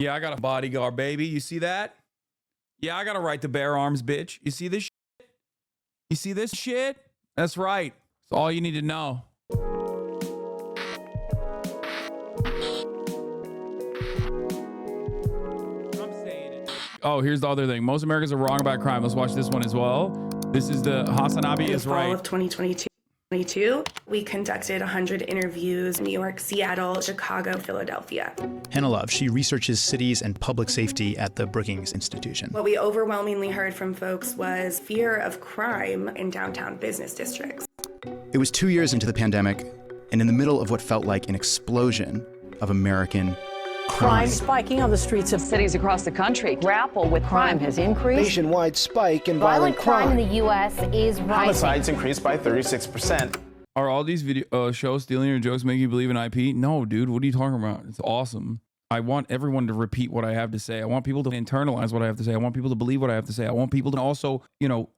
Yeah, I got a bodyguard, baby. You see that? Yeah, I got a right to bear arms, bitch. You see this shit? You see this shit? That's right. That's all you need to know. Oh, here's the other thing. Most Americans are wrong about crime. Let's watch this one as well. This is the Hasanabi is right. In the fall of 2022, we conducted 100 interviews in New York, Seattle, Chicago, Philadelphia. Hannah Love, she researches cities and public safety at the Brookings Institution. What we overwhelmingly heard from folks was fear of crime in downtown business districts. It was 2 years into the pandemic, and in the middle of what felt like an explosion of American crime spiking on the streets of cities across the country. Grapple with crime has increased. Nationwide spike in violent crime in the U.S. is rising. Homicides increased by 36%. Are all these video shows stealing your jokes make you believe in IP? No, dude. What are you talking about? It's awesome. I want everyone to repeat what I have to say. I want people to internalize what I have to say. I want people to believe what I have to say. I want people to also,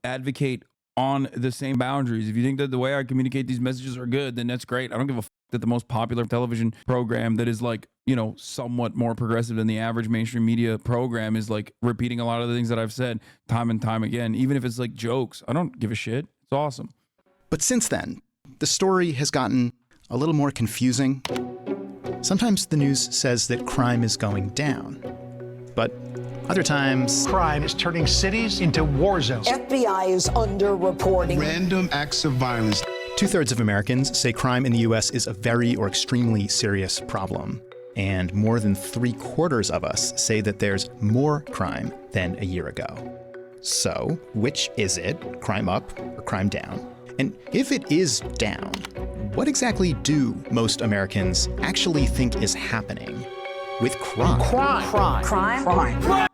advocate on the same boundaries. If you think that the way I communicate these messages are good, then that's great. I don't give a that the most popular television program that is like, somewhat more progressive than the average mainstream media program is like repeating a lot of the things that I've said time and time again, even if it's like jokes. I don't give a shit. It's awesome. But since then, the story has gotten a little more confusing. Sometimes the news says that crime is going down, but other times crime is turning cities into war zones. FBI is underreporting random acts of violence. 2/3 of Americans say crime in the US is a very or extremely serious problem. And more than 3/4 of us say that there's more crime than a year ago. So, which is it? Crime up or crime down? And if it is down, what exactly do most Americans actually think is happening with crime? crime.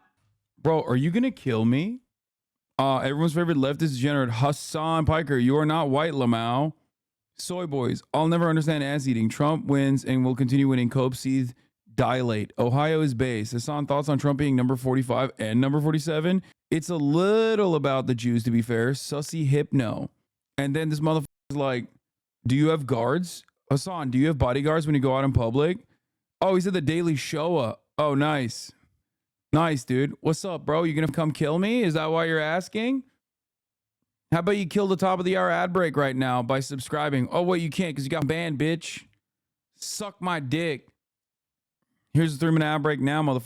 Bro, are you gonna kill me? Everyone's favorite leftist degenerate, Hassan Piker. You are not white, Lamau. Soy boys. I'll never understand ass eating. Trump wins and will continue winning. Cope, seethe, dilate. Ohio is base. Hassan, thoughts on Trump being number 45 and number 47? It's a little about the Jews, to be fair. Sussy hypno. And then this motherfucker is like, do you have guards? Hassan, do you have bodyguards when you go out in public? Oh, he's at the Daily Show. Oh, nice. Nice, dude. What's up, bro? You gonna come kill me? Is that why you're asking? How about you kill the top of the hour ad break right now by subscribing? Oh, wait, you can't because you got banned, bitch. Suck my dick. Here's the 3-minute ad break now, motherfucker.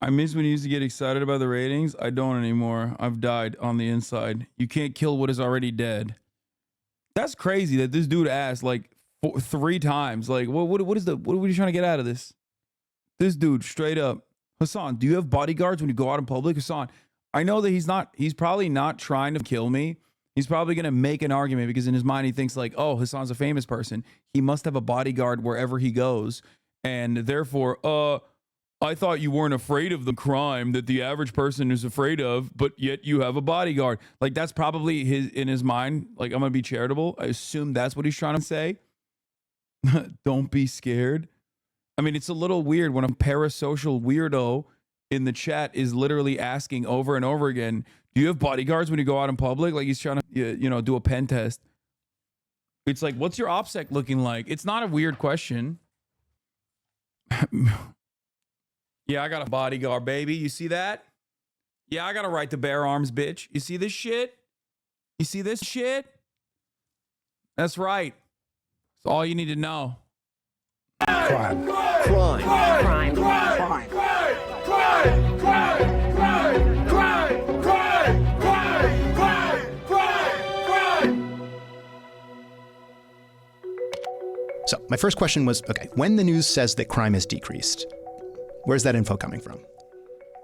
I miss when you used to get excited about the ratings. I don't anymore. I've died on the inside. You can't kill what is already dead. That's crazy that this dude asked like 3 times. Like, what are you trying to get out of this? This dude straight up. Hassan, do you have bodyguards when you go out in public? Hassan, I know that he's probably not trying to kill me. He's probably going to make an argument because in his mind, he thinks like, oh, Hassan's a famous person. He must have a bodyguard wherever he goes. And therefore, I thought you weren't afraid of the crime that the average person is afraid of, but yet you have a bodyguard. Like that's probably in his mind. Like, I'm going to be charitable. I assume that's what he's trying to say. Don't be scared. I mean, it's a little weird when a parasocial weirdo in the chat is literally asking over and over again, do you have bodyguards when you go out in public? Like he's trying to, do a pen test. It's like, what's your OPSEC looking like? It's not a weird question. Yeah, I got a bodyguard, baby. You see that? Yeah, I got a right to bear arms, bitch. You see this shit? You see this shit? That's right. That's all you need to know. crime. So my first question was, okay, when the news says that crime has decreased, where's that info coming from?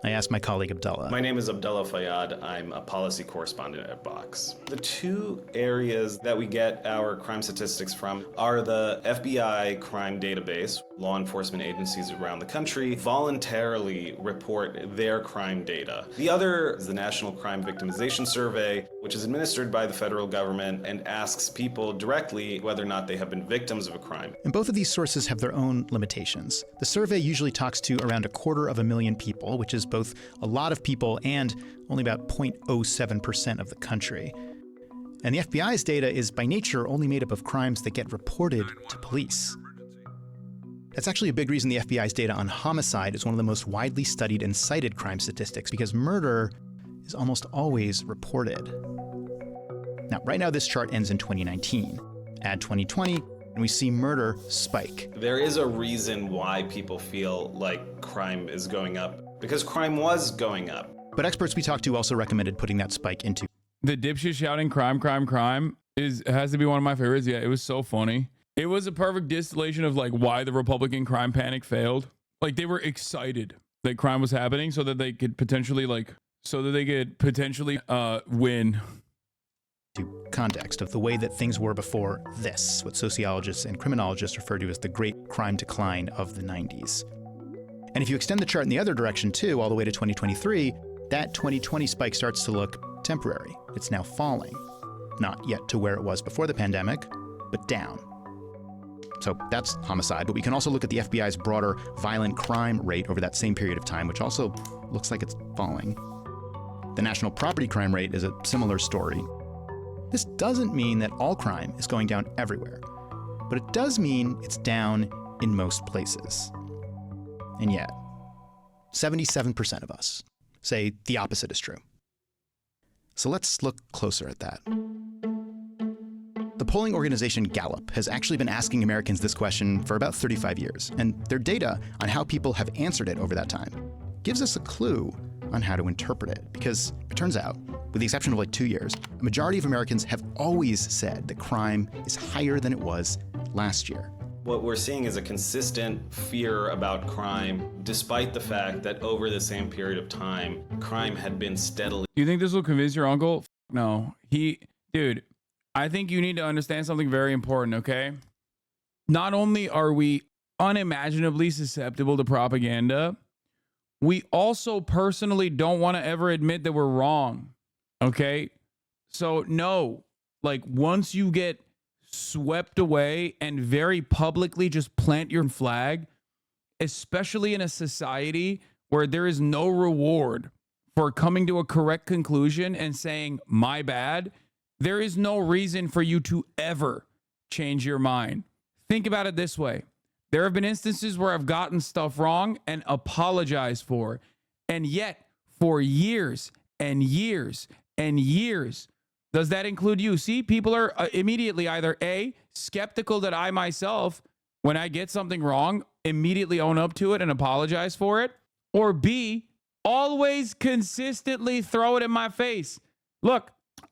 I asked my colleague Abdullah. My name is Abdullah Fayyad. I'm a policy correspondent at Vox. The 2 areas that we get our crime statistics from are the FBI crime database. Law enforcement agencies around the country voluntarily report their crime data. The other is the National Crime Victimization Survey, which is administered by the federal government and asks people directly whether or not they have been victims of a crime. And both of these sources have their own limitations. The survey usually talks to around 250,000 people, which is both a lot of people and only about 0.07% of the country. And the FBI's data is by nature only made up of crimes that get reported to police. That's actually a big reason the FBI's data on homicide is one of the most widely studied and cited crime statistics, because murder is almost always reported. Now, right now, this chart ends in 2019. Add 2020, and we see murder spike. There is a reason why people feel like crime is going up, because crime was going up. But experts we talked to also recommended putting that spike into The dipshit shouting crime, crime, crime has to be one of my favorites. Yeah, it was so funny. It was a perfect distillation of like why the Republican crime panic failed. Like they were excited that crime was happening so that they could potentially win. to context of the way that things were before this, what sociologists and criminologists refer to as the great crime decline of the 90s. And if you extend the chart in the other direction too, all the way to 2023, that 2020 spike starts to look temporary. It's now falling. Not yet to where it was before the pandemic, but down. So that's homicide, but we can also look at the FBI's broader violent crime rate over that same period of time, which also looks like it's falling. The national property crime rate is a similar story. This doesn't mean that all crime is going down everywhere, but it does mean it's down in most places. And yet, 77% of us say the opposite is true. So let's look closer at that. The polling organization Gallup has actually been asking Americans this question for about 35 years, and their data on how people have answered it over that time gives us a clue on how to interpret it. Because it turns out, with the exception of like 2 years, a majority of Americans have always said that crime is higher than it was last year. What we're seeing is a consistent fear about crime, despite the fact that over the same period of time, crime had been steadily. You think this will convince your uncle? No. Dude, I think you need to understand something very important, okay? Not only are we unimaginably susceptible to propaganda, we also personally don't want to ever admit that we're wrong, okay? So no, like once you get swept away and very publicly just plant your flag, especially in a society where there is no reward for coming to a correct conclusion and saying, my bad, there is no reason for you to ever change your mind. Think about it this way. There have been instances where I've gotten stuff wrong and apologized for, and yet for years and years and years, does that include you? See, people are immediately either A, skeptical that I myself, when I get something wrong, immediately own up to it and apologize for it, or B, always consistently throw it in my face. Look,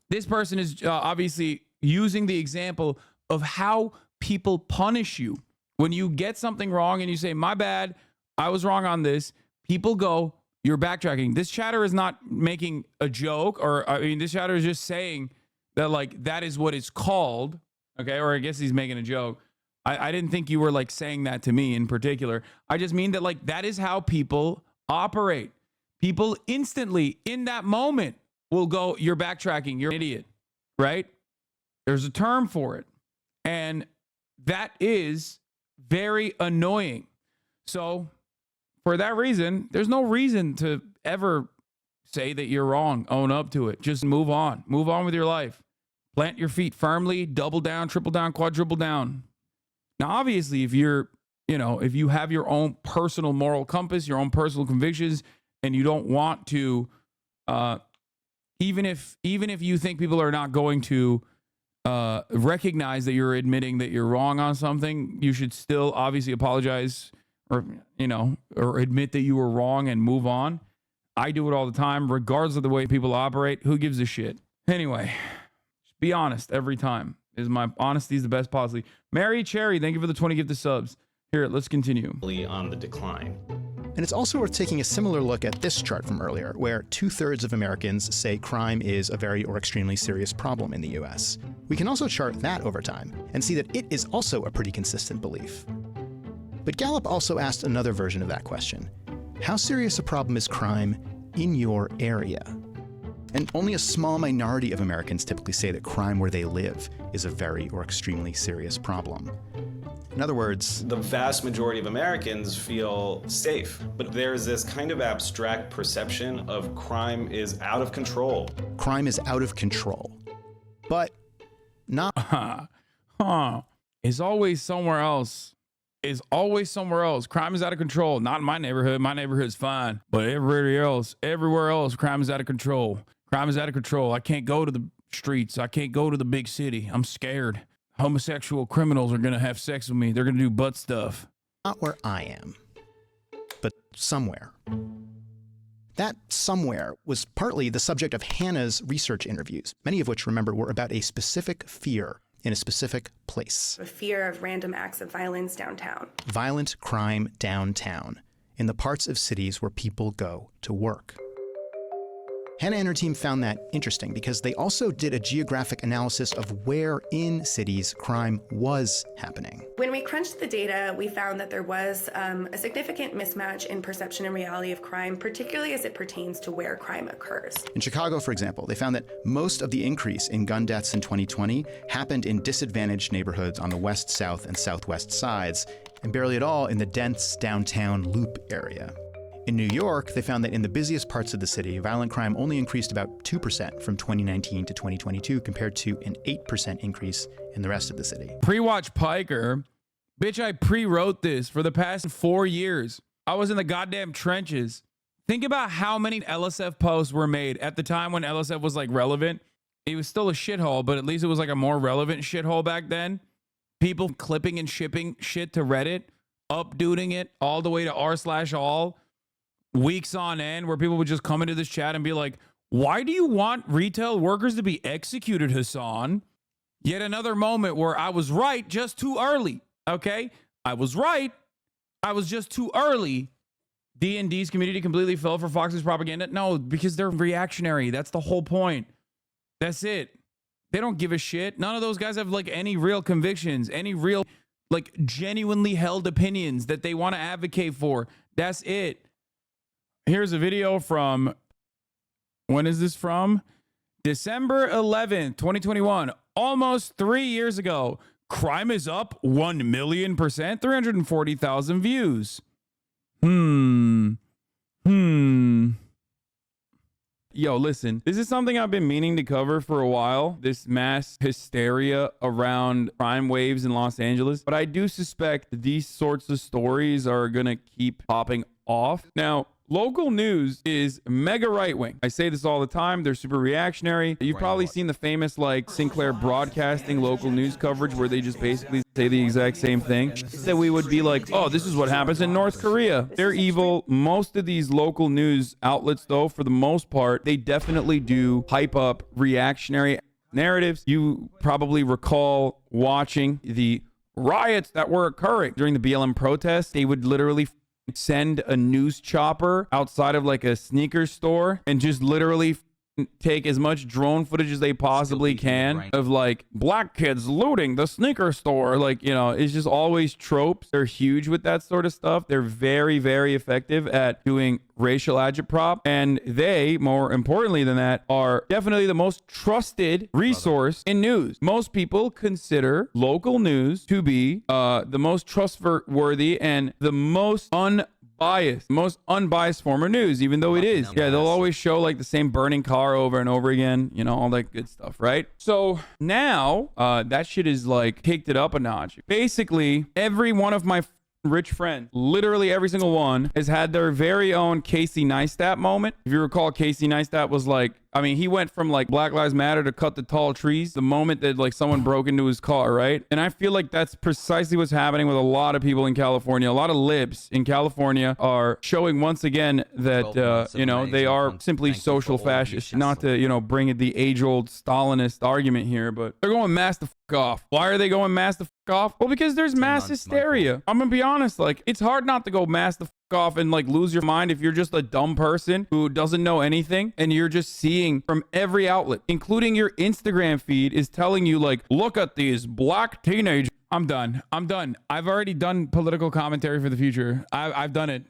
this person is obviously using the example of how people punish you. When you get something wrong and you say, my bad, I was wrong on this, people go, you're backtracking. This chatter is not making a joke, or I mean, this chatter is just saying that like, that is what it's called. Okay. Or I guess he's making a joke. I didn't think you were like saying that to me in particular. I just mean that like, that is how people operate. People instantly in that moment will go, you're backtracking, you're an idiot, right? There's a term for it. And that is very annoying. So for that reason, there's no reason to ever say that you're wrong. Own up to it. Just move on. Move on with your life. Plant your feet firmly, double down, triple down, quadruple down. Now, obviously, if you're, if you have your own personal moral compass, your own personal convictions, and you don't want to, even if you think people are not going to recognize that you're admitting that you're wrong on something, you should still obviously apologize or admit that you were wrong and move on. I do it all the time, regardless of the way people operate. Who gives a shit? Anyway, just be honest every time. My honesty is the best policy. Mary Cherry, thank you for the 20 gifted subs. Here, let's continue. On the decline. And it's also worth taking a similar look at this chart from earlier, where 2/3 of Americans say crime is a very or extremely serious problem in the US. We can also chart that over time and see that it is also a pretty consistent belief. But Gallup also asked another version of that question. How serious a problem is crime in your area? And only a small minority of Americans typically say that crime where they live is a very or extremely serious problem. In other words, the vast majority of Americans feel safe, but there's this kind of abstract perception of crime is out of control. Crime is out of control, but not. It's always somewhere else. is always somewhere else. Crime is out of control. Not in my neighborhood. My neighborhood's fine. But everywhere else, crime is out of control. Crime is out of control. I can't go to the streets. I can't go to the big city. I'm scared. Homosexual criminals are going to have sex with me. They're going to do butt stuff. Not where I am, but somewhere. That somewhere was partly the subject of Hannah's research interviews, many of which, remember, were about a specific fear in a specific place. The fear of random acts of violence downtown. Violent crime downtown, in the parts of cities where people go to work. Hannah and her team found that interesting because they also did a geographic analysis of where in cities crime was happening. When we crunched the data, we found that there was a significant mismatch in perception and reality of crime, particularly as it pertains to where crime occurs. In Chicago, for example, they found that most of the increase in gun deaths in 2020 happened in disadvantaged neighborhoods on the west, south, and southwest sides, and barely at all in the dense downtown loop area. In New York, they found that in the busiest parts of the city, violent crime only increased about 2% from 2019 to 2022 compared to an 8% increase in the rest of the city. Pre-watch Piker. Bitch, I pre-wrote this for the past 4 years. I was in the goddamn trenches. Think about how many LSF posts were made at the time when LSF was like relevant. It was still a shithole, but at least it was like a more relevant shithole back then. People clipping and shipping shit to Reddit, upduding it all the way to r/all. Weeks on end where people would just come into this chat and be like, why do you want retail workers to be executed, Hasan? Yet another moment where I was right just too early. Okay, I was right. I was just too early. D&D's community completely fell for Fox's propaganda. No, because they're reactionary. That's the whole point. That's it. They don't give a shit. None of those guys have like any real convictions, any real like genuinely held opinions that they want to advocate for. That's it. Here's a video from, when is this from? December 11th, 2021, almost 3 years ago. Crime is up 1 million%, 340,000 views. Yo, listen, this is something I've been meaning to cover for a while, this mass hysteria around crime waves in Los Angeles. But I do suspect these sorts of stories are going to keep popping off. Now, local news is mega right-wing. I say this all the time. They're super reactionary. You've probably seen the famous like Sinclair Broadcasting local news coverage where they just basically say the exact same thing. That we would be like, oh, this is what happens in North Korea. They're evil. Most of these local news outlets, though, for the most part, they definitely do hype up reactionary narratives. You probably recall watching the riots that were occurring during the BLM protests. They would literally send a news chopper outside of like a sneaker store and just literally take as much drone footage as they possibly can of like black kids looting the sneaker store. Like, you know, it's just always tropes. They're huge with that sort of stuff. They're very, very effective at doing racial agitprop. And they, more importantly than that, are definitely the most trusted resource in news. Most people consider local news to be the most trustworthy and the most unbiased form of news, even though it is. Yeah, they'll always show like the same burning car over and over again, you know, all that good stuff, right? So now that shit is like kicked it up a notch. Basically, every one of my rich friends, literally every single one, has had their very own Casey Neistat moment. If you recall, Casey Neistat was like, I mean, he went from like Black Lives Matter to cut the tall trees the moment that like someone broke into his car, right? And I feel like that's precisely what's happening with a lot of people in California. A lot of libs in California are showing once again that, you know, they are simply social fascists. Not to, you know, bring it the age-old Stalinist argument here, but they're going mass the fuck off. Why are they going mass the fuck off? Well, because there's mass hysteria. I'm gonna be honest, like, it's hard not to go mass the fuck off and like lose your mind if you're just a dumb person who doesn't know anything and you're just seeing from every outlet, including your Instagram feed, is telling you like, look at these black teenagers. I'm done. I've already done political commentary for the future. I've done it.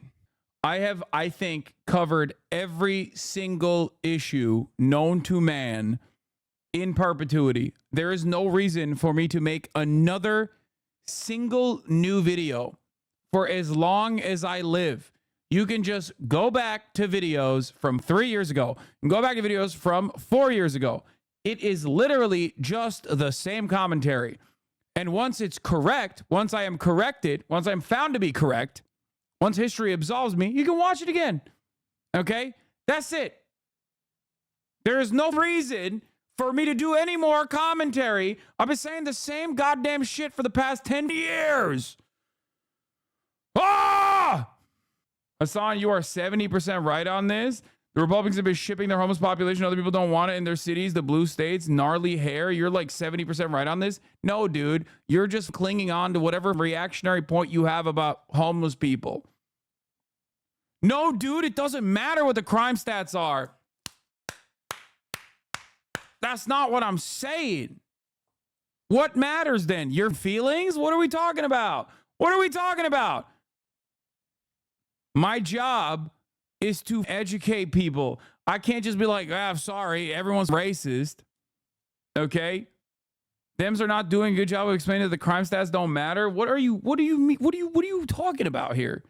I have, I think, covered every single issue known to man in perpetuity. There is no reason for me to make another single new video for as long as I live. You can just go back to videos from 3 years ago and go back to videos from 4 years ago. It is literally just the same commentary. And once it's correct, once I am corrected, once I'm found to be correct, once history absolves me, you can watch it again. Okay? That's it. There is no reason for me to do any more commentary. I've been saying the same goddamn shit for the past 10 years. Ah! Hasan, you are 70% right on this. The Republicans have been shipping their homeless population. Other people don't want it in their cities, the blue states, gnarly hair. You're like 70% right on this. No, dude, you're just clinging on to whatever reactionary point you have about homeless people. No, dude, it doesn't matter what the crime stats are. That's not what I'm saying. What matters then? Your feelings? What are we talking about? What are we talking about? My job is to educate people. I can't just be like, I'm sorry, everyone's racist. Okay? Thems are not doing a good job of explaining that the crime stats don't matter. What do you mean? What are you talking about here?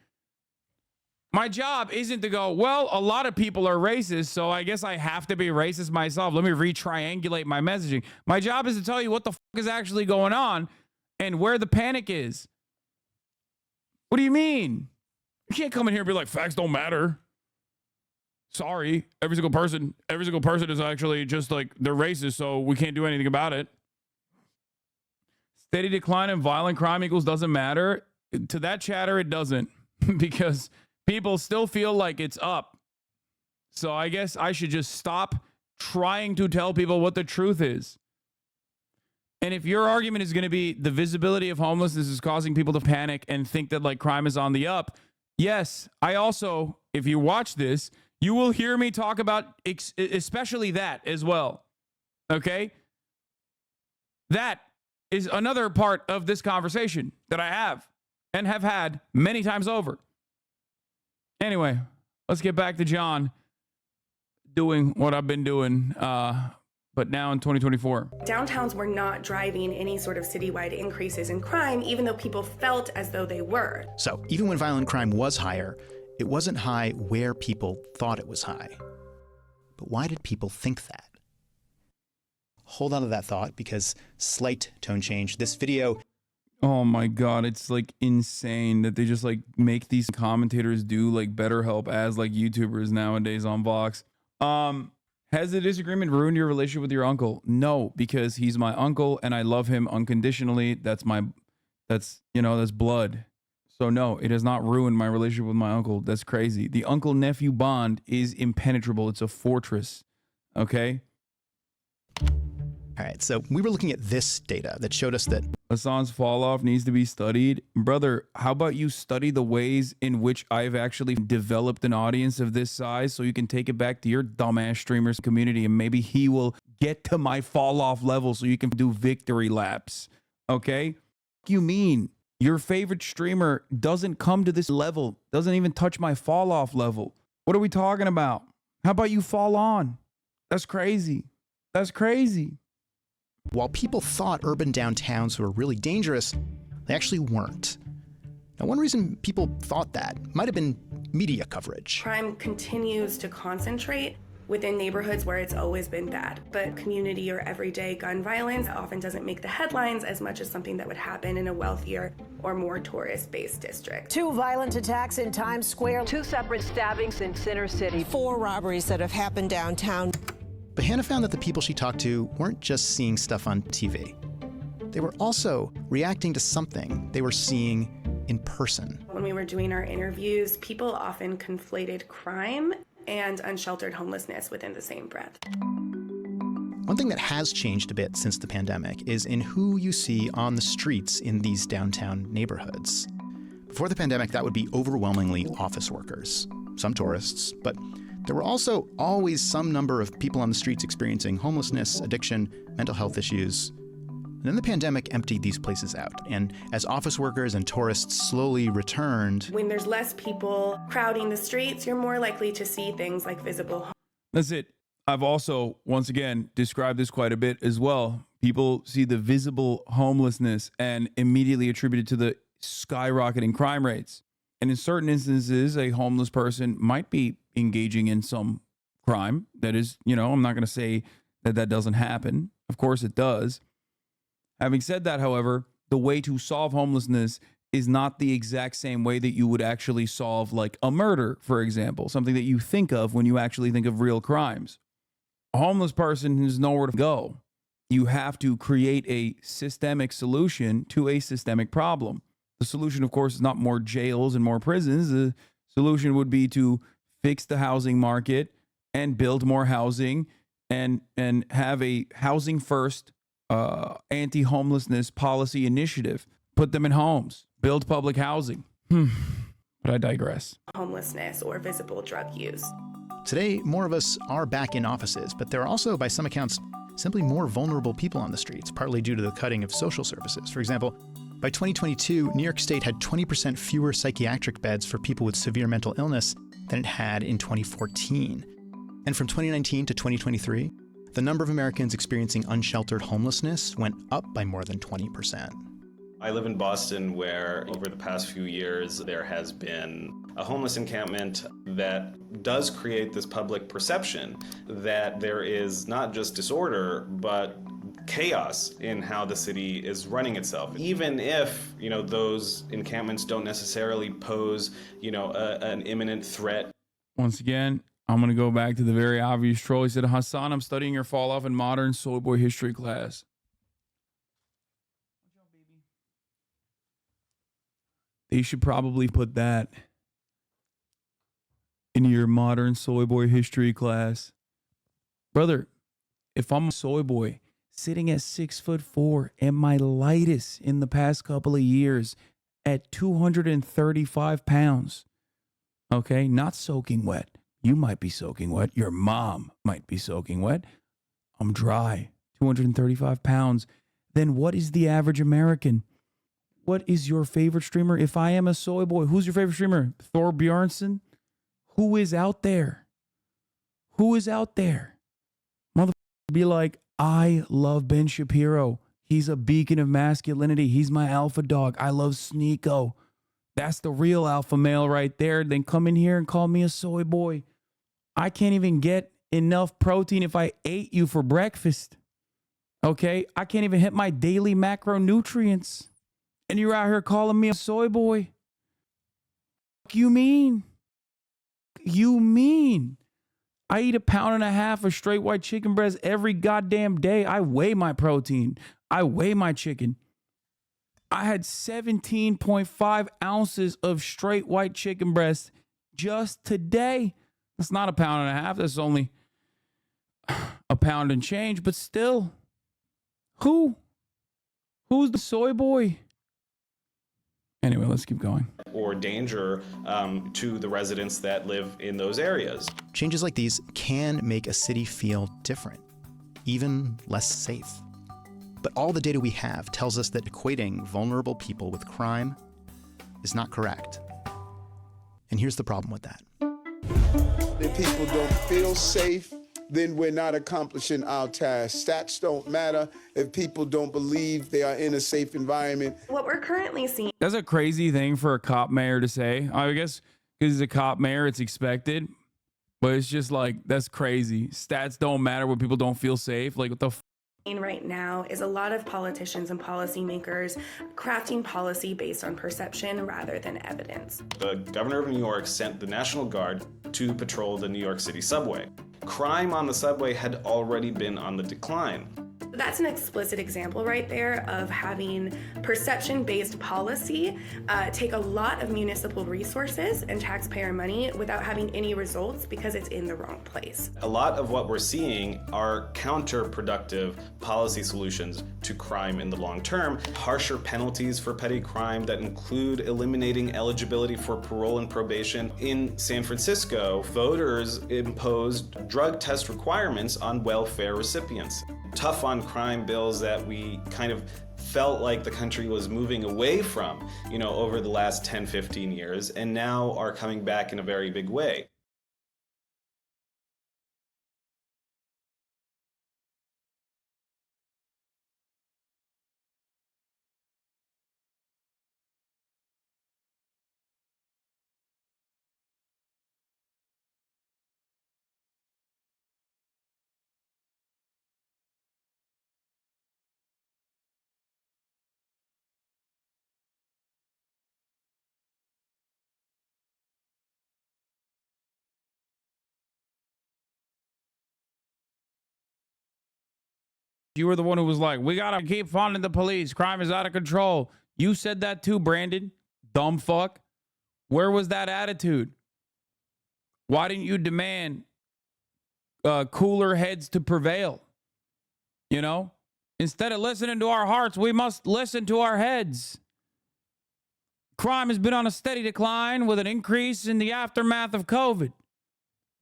My job isn't to go, well, a lot of people are racist, so I guess I have to be racist myself. Let me re-triangulate my messaging. My job is to tell you what the fuck is actually going on and where the panic is. What do you mean? You can't come in here and be like, facts don't matter. Sorry, every single person is actually just like, they're racist, so we can't do anything about it. Steady decline in violent crime equals doesn't matter. To that chatter, it doesn't, because people still feel like it's up. So I guess I should just stop trying to tell people what the truth is. And if your argument is going to be the visibility of homelessness is causing people to panic and think that like crime is on the up, yes, I also, if you watch this, you will hear me talk about especially that as well. Okay? That is another part of this conversation that I have and have had many times over. Anyway, let's get back to John doing what I've been doing, but now in 2024. Downtowns were not driving any sort of citywide increases in crime, even though people felt as though they were. So even when violent crime was higher, it wasn't high where people thought it was high. But why did people think that? Hold on to that thought, because slight tone change. This video. Oh my God, it's like insane that they just like make these commentators do like BetterHelp as like YouTubers nowadays on Vox. Has the disagreement ruined your relationship with your uncle? No, because he's my uncle and I love him unconditionally. That's blood. So no, it has not ruined my relationship with my uncle. That's crazy. The uncle-nephew bond is impenetrable. It's a fortress. Okay? All right, so we were looking at this data that showed us that Hasan's fall off needs to be studied. Brother, how about you study the ways in which I've actually developed an audience of this size so you can take it back to your dumbass streamers community and maybe he will get to my fall off level so you can do victory laps. Okay? What do you mean? Your favorite streamer doesn't come to this level, doesn't even touch my fall off level. What are we talking about? How about you fall on? That's crazy. That's crazy. while people thought urban downtowns were really dangerous, they actually weren't. Now, one reason people thought that might have been media coverage. Crime continues to concentrate within neighborhoods where it's always been bad, but community or everyday gun violence often doesn't make the headlines as much as something that would happen in a wealthier or more tourist-based district. 2 violent attacks in Times Square. 2 separate stabbings in Center City. 4 robberies that have happened downtown. But Hannah found that the people she talked to weren't just seeing stuff on TV. They were also reacting to something they were seeing in person. When we were doing our interviews, people often conflated crime and unsheltered homelessness within the same breath. One thing that has changed a bit since the pandemic is in who you see on the streets in these downtown neighborhoods. Before the pandemic, that would be overwhelmingly office workers, some tourists, but there were also always some number of people on the streets experiencing homelessness, addiction, mental health issues. And then the pandemic emptied these places out, and as office workers and tourists slowly returned... When there's less people crowding the streets, you're more likely to see things like visible... That's it. I've also, once again, described this quite a bit as well. People see the visible homelessness and immediately attribute it to the skyrocketing crime rates. And in certain instances, a homeless person might be engaging in some crime. That is, you know, I'm not going to say that that doesn't happen. Of course it does. Having said that, however, the way to solve homelessness is not the exact same way that you would actually solve like a murder, for example, something that you think of when you actually think of real crimes. A homeless person has nowhere to go. You have to create a systemic solution to a systemic problem. The solution, of course, is not more jails and more prisons. The solution would be to fix the housing market and build more housing and have a housing first anti-homelessness policy initiative. Put them in homes, build public housing. But I digress. Homelessness or visible drug use. Today, more of us are back in offices, but there are also, by some accounts, simply more vulnerable people on the streets, partly due to the cutting of social services. For example, by 2022, New York State had 20% fewer psychiatric beds for people with severe mental illness than it had in 2014. And from 2019 to 2023, the number of Americans experiencing unsheltered homelessness went up by more than 20%. I live in Boston, where over the past few years, there has been a homeless encampment that does create this public perception that there is not just disorder, but chaos in how the city is running itself. Even if, those encampments don't necessarily pose, an imminent threat. Once again, I'm going to go back to the very obvious troll. He said, Hasan, I'm studying your fall off in modern soy boy history class. They should probably put that in your modern soy boy history class. Brother, if I'm a soy boy sitting at 6'4" and my lightest in the past couple of years at 235 pounds, okay, not soaking wet. You might be soaking wet. Your mom might be soaking wet. I'm dry, 235 pounds. Then what is the average American? What is your favorite streamer? If I am a soy boy, who's your favorite streamer? Thor Bjornsson? Who is out there? Who is out there? Motherfucker be like, I love Ben Shapiro. He's a beacon of masculinity. He's my alpha dog. I love Sneeko. That's the real alpha male right there. Then come in here and call me a soy boy. I can't even get enough protein if I ate you for breakfast. Okay? I can't even hit my daily macronutrients. And you're out here calling me a soy boy. You mean? You mean? I eat 1.5 pounds of straight white chicken breast every goddamn day. I weigh my protein. I weigh my chicken. I had 17.5 ounces of straight white chicken breast just today. That's not 1.5 pounds. That's only 1 pound and change. But still, who's the soy boy? Anyway, let's keep going. Or danger to the residents that live in those areas. Changes like these can make a city feel different, even less safe. But all the data we have tells us that equating vulnerable people with crime is not correct. And here's the problem with that. If people don't feel safe, then we're not accomplishing our task. Stats don't matter if people don't believe they are in a safe environment. What we're currently seeing. That's a crazy thing for a cop mayor to say. I guess because he's a cop mayor, it's expected. But it's just like, that's crazy. Stats don't matter when people don't feel safe. Like, what the right now is a lot of politicians and policymakers crafting policy based on perception rather than evidence. The governor of New York sent the National Guard to patrol the New York City subway. Crime on the subway had already been on the decline. That's an explicit example right there of having perception-based policy take a lot of municipal resources and taxpayer money without having any results because it's in the wrong place. A lot of what we're seeing are counterproductive policy solutions to crime in the long term. Harsher penalties for petty crime that include eliminating eligibility for parole and probation. In San Francisco, voters imposed drug test requirements on welfare recipients. Tough on crime bills that we kind of felt like the country was moving away from, over the last 10, 15 years, and now are coming back in a very big way. You were the one who was like, we gotta keep funding the police. Crime is out of control. You said that too, Brandon. Dumb fuck. Where was that attitude? Why didn't you demand cooler heads to prevail? You know, instead of listening to our hearts, we must listen to our heads. Crime has been on a steady decline with an increase in the aftermath of COVID,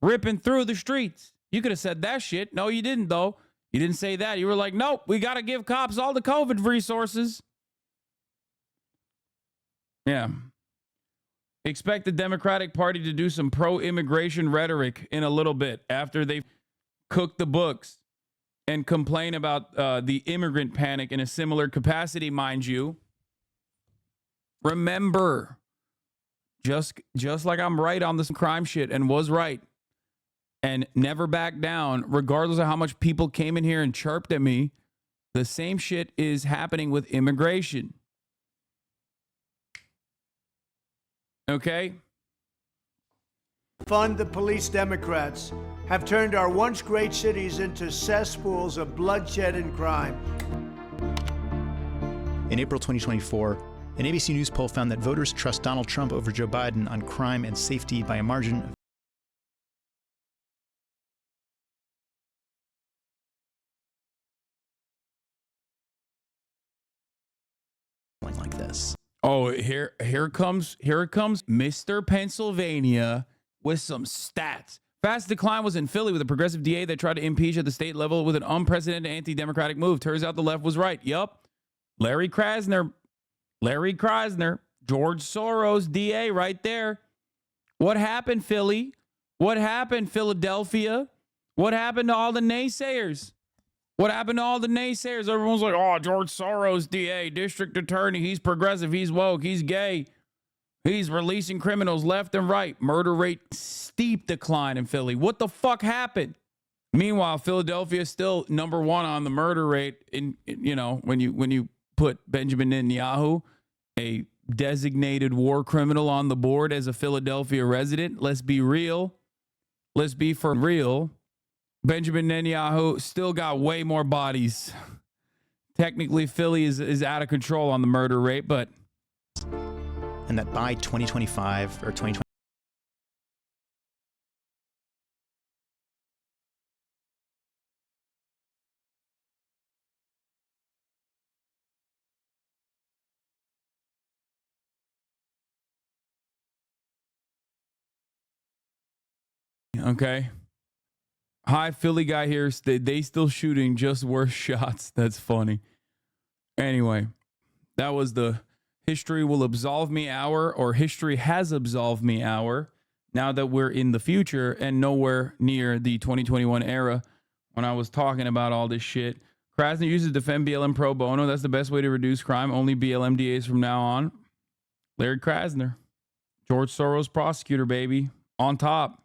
ripping through the streets. You could have said that shit. No, you didn't, though. You didn't say that. You were like, nope, we got to give cops all the COVID resources. Yeah. Expect the Democratic Party to do some pro-immigration rhetoric in a little bit after they cook the books and complain about the immigrant panic in a similar capacity, mind you. Remember, just like I'm right on this crime shit and was right and never back down, regardless of how much people came in here and chirped at me, the same shit is happening with immigration. Okay? Fund the police Democrats have turned our once great cities into cesspools of bloodshed and crime. In April 2024, an ABC News poll found that voters trust Donald Trump over Joe Biden on crime and safety by a margin of like this. Oh, here comes Mr. Pennsylvania with some stats. Fast decline was in Philly with a progressive DA that tried to impeach at the state level with an unprecedented anti-democratic move. Turns out the left was right. Yup. Larry Krasner, George Soros, DA right there. What happened, Philly? What happened, Philadelphia? What happened to all the naysayers? What happened to all the naysayers? Everyone's like, oh, George Soros, DA, district attorney. He's progressive. He's woke. He's gay. He's releasing criminals left and right. Murder rate, steep decline in Philly. What the fuck happened? Meanwhile, Philadelphia is still number one on the murder rate. When you put Benjamin Netanyahu, a designated war criminal, on the board as a Philadelphia resident. Let's be real. Let's be for real. Benjamin Netanyahu still got way more bodies. Technically, Philly is out of control on the murder rate, but... And that by 2025 or 2020... Okay. Hi, Philly guy here. They still shooting, just worse shots. That's funny. Anyway, that was the history will absolve me hour, or history has absolved me hour, now that we're in the future and nowhere near the 2021 era when I was talking about all this shit. Krasner uses defend BLM pro bono. That's the best way to reduce crime. Only BLM DAs from now on. Larry Krasner. George Soros prosecutor, baby. On top.